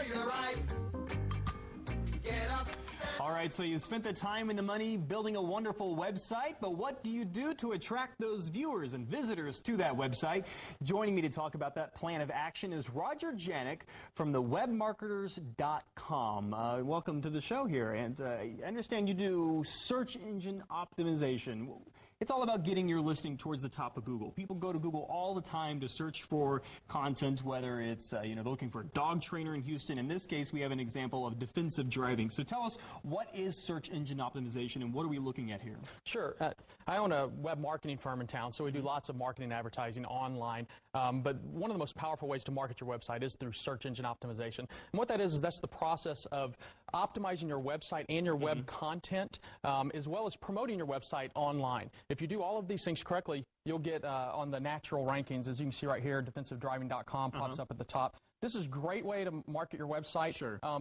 you're right. Get up. All right, so you spent the time and the money building a wonderful website, but what do you do to attract those viewers and visitors to that website? Joining me to talk about that plan of action is Roger Janik from the webmarketers.com. Welcome to the show here, and I understand you do search engine optimization. It's all about getting your listing towards the top of Google. People go to Google all the time to search for content, whether it's they're looking for a dog trainer in Houston. In this case, we have an example of defensive driving. So tell us, what is search engine optimization, and what are we looking at here? Sure. I own a web marketing firm in town, so we do lots of marketing and advertising online. But one of the most powerful ways to market your website is through search engine optimization. And what that is that's the process of optimizing your website and your web content, as well as promoting your website online. If you do all of these things correctly, you'll get on the natural rankings. As you can see right here, defensivedriving.com pops up at the top. This is a great way to market your website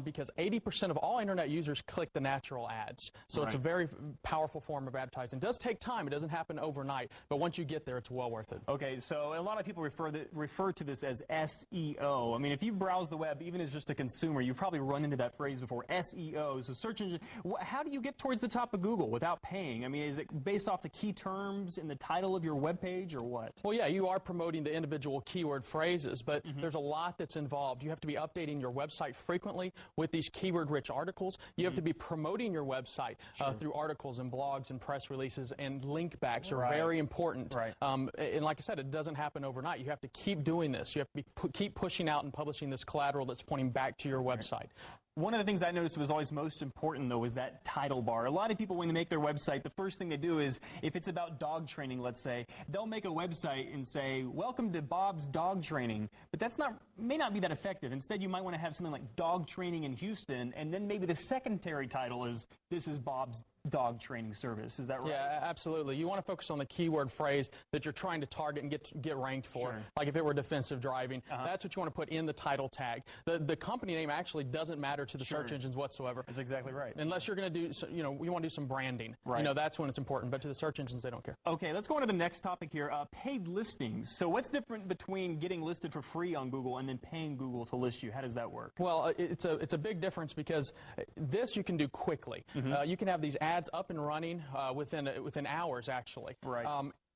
because 80% of all internet users click the natural ads. So it's a very powerful form of advertising. It does take time. It doesn't happen overnight. But once you get there, it's well worth it. Okay, so a lot of people refer to this as SEO. I mean, if you browse the web, even as just a consumer, you've probably run into that phrase before, SEO. So search engine, how do you get towards the top of Google without paying? I mean, is it based off the key terms in the title of your web page or what? Well, yeah, you are promoting the individual keyword phrases, but there's a lot that's involved. You have to be updating your website frequently with these keyword-rich articles. You have to be promoting your website through articles and blogs and press releases, and link backs are very important. And like I said, it doesn't happen overnight. You have to keep doing this. You have to keep pushing out and publishing this collateral that's pointing back to your website. One of the things I noticed was always most important, though, is that title bar. A lot of people, when they make their website, the first thing they do is, if it's about dog training, let's say, they'll make a website and say, welcome to Bob's Dog Training. But that's may not be that effective. Instead, you might want to have something like Dog Training in Houston, and then maybe the secondary title is, this is Bob's dog training service. Is that right? Yeah, absolutely. You want to focus on the keyword phrase that you're trying to target and get ranked for. Like if it were defensive driving, that's what you want to put in the title tag. The company name actually doesn't matter to the search engines whatsoever. That's exactly right. Unless you're going to do, we want to do some branding. That's when it's important. But to the search engines, they don't care. Okay, let's go on to the next topic here. Paid listings. So what's different between getting listed for free on Google and then paying Google to list you? How does that work? Well, it's a big difference because this you can do quickly. You can have these ads up and running within hours, actually.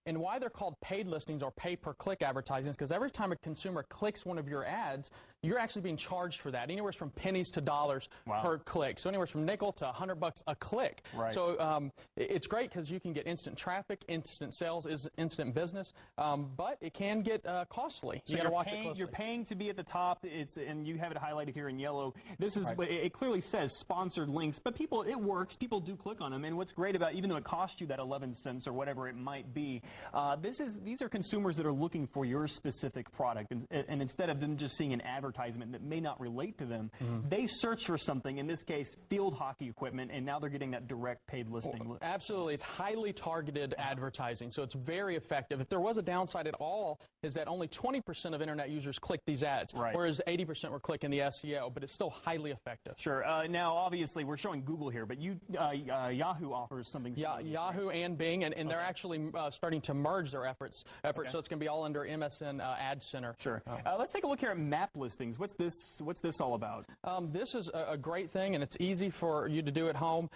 And why they're called paid listings or pay-per-click advertising is because every time a consumer clicks one of your ads, you're actually being charged for that, anywhere from pennies to dollars per click. So anywhere from nickel to $100 a click. So it's great because you can get instant traffic, instant sales, instant business, but it can get costly. So you got to watch it closely. You're paying to be at the top, and you have it highlighted here in yellow. This is it clearly says sponsored links, but it works. People do click on them, and what's great about, even though it costs you that 11 cents or whatever it might be, these are consumers that are looking for your specific product, and instead of them just seeing an advertisement that may not relate to them, they search for something, in this case, field hockey equipment, and now they're getting that direct paid listing. Well, absolutely. It's highly targeted advertising, so it's very effective. If there was a downside at all, is that only 20% of internet users click these ads, whereas 80% were clicking the SEO, but it's still highly effective. Sure. Now, obviously, we're showing Google here, but Yahoo offers something similar. Yahoo and Bing, and they're actually starting to merge their efforts, so it's going to be all under MSN Ad Center. Sure. Let's take a look here at map listings. What's this all about? This is a great thing, and it's easy for you to do at home.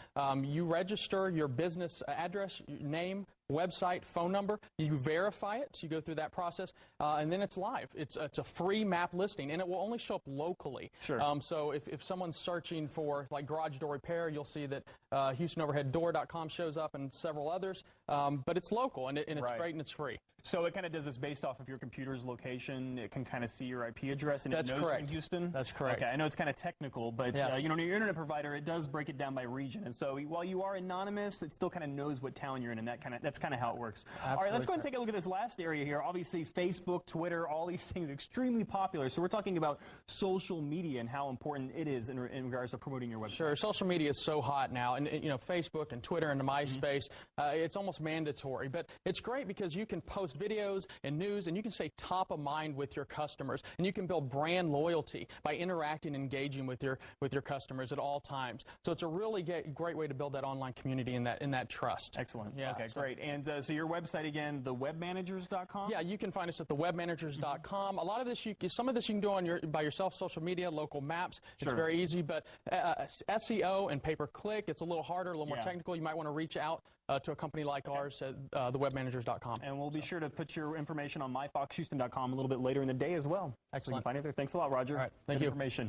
You register your business address, name, website, phone number. You verify it. So you go through that process, and then it's live. It's a free map listing, and it will only show up locally. Sure. So if someone's searching for like garage door repair, you'll see that HoustonOverheadDoor.com shows up and several others. But it's local, and it's great, and it's free. So it kind of does this based off of your computer's location. It can kind of see your IP address, and it knows you're in Houston. That's correct. Okay, I know it's kind of technical, but your internet provider, it does break it down by region, and so while you are anonymous, it still kind of knows what town you're in, and that's kind of how it works. Absolutely. All right, let's go ahead and take a look at this last area here. Obviously, Facebook, Twitter, all these things are extremely popular. So we're talking about social media and how important it is in regards to promoting your website. Sure, social media is so hot now, and Facebook and Twitter and MySpace, it's almost mandatory. But it's great because you can post post videos and news, and you can stay top of mind with your customers, and you can build brand loyalty by interacting and engaging with your customers at all times. So it's a really great way to build that online community and that trust. Excellent. Yeah, okay, great. And so your website again, thewebmanagers.com? Yeah, you can find us at thewebmanagers.com. A lot of this, some of this you can do by yourself, social media, local maps. It's very easy, but SEO and pay-per-click, it's a little harder, a little more technical. You might want to reach out to a company like ours at thewebmanagers.com. And we'll be sure to put your information on myfoxhouston.com a little bit later in the day as well. Excellent. So you can find it there. Thanks a lot, Roger. All right. Thank Good you. information.